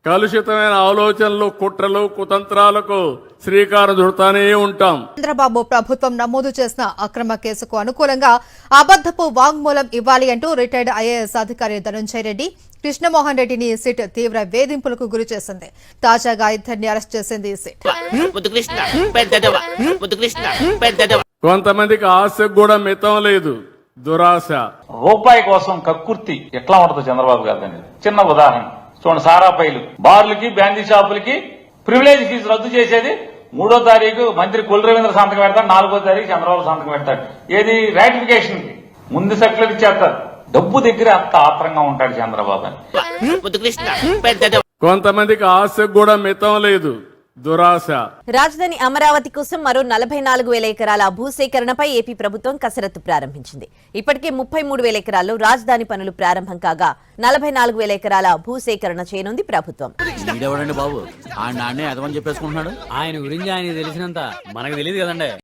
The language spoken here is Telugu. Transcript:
కలుషితమైన ఆలోచనలు, కుట్రలు, కుతంత్రాలకు శ్రీకారం చుడతానే ఉంటాం. చంద్రబాబు ప్రభుత్వం నమోదు చేసిన అక్రమ కేసుకు అనుకూలంగా అబద్దపు వాంగ్మూలం ఇవ్వాలి అంటూ రిటైర్డ్ ఐఏఎస్ అధికారి ధనుంజయ రెడ్డి కృష్ణమోహన్ రెడ్డిని సిట్ తీవ్ర వేధింపులకు గురి చేసింది. తాజాగా ఇద్దరిని అరెస్ట్ చేసింది ఈ సిట్. కొంతమందికి ఆశకు కూడా మితం లేదు, దురాశ. రూపాయి కోసం కక్కుర్తి ఎట్లా ఉంటుందో చంద్రబాబు గారు అనేది చిన్న ఉదాహరణ చూడండి. సారాపైలు, బార్లకి, బ్యాండీ షాపులకి ప్రివిలేజ్ ఫీజు రద్దు చేసేది 3వ తారీఖు మంత్రి కొల్లు రవీంద్ర సంతకం పెడతాడు, 4వ తారీఖు చంద్రబాబు సంతకం పెడతాడు. ఏది రాటిఫికేషన్ కి ముందు సెక్యులర్ ఇచ్చేస్తారు. డబ్బు దగ్గర అంత ఆత్రంగా ఉంటాడు చంద్రబాబు అని. కొంతమందికి ఆశకు కూడా మితం లేదు, దురాశ. రాజధాని అమరావతి కోసం మరో 44,000 ఎకరాల భూసేకరణపై ఏపీ ప్రభుత్వం కసరత్తు ప్రారంభించింది. ఇప్పటికే 33,000 ఎకరాల్లో రాజధాని పనులు ప్రారంభం కాగా 44,000 ఎకరాల భూసేకరణ చేయనుంది ప్రభుత్వం. బాబు ఆయన చెప్పేసుకుంటున్నాడు. ఆయన గురించి ఆయన తెలిసినంత మనకు తెలియదు కదండి.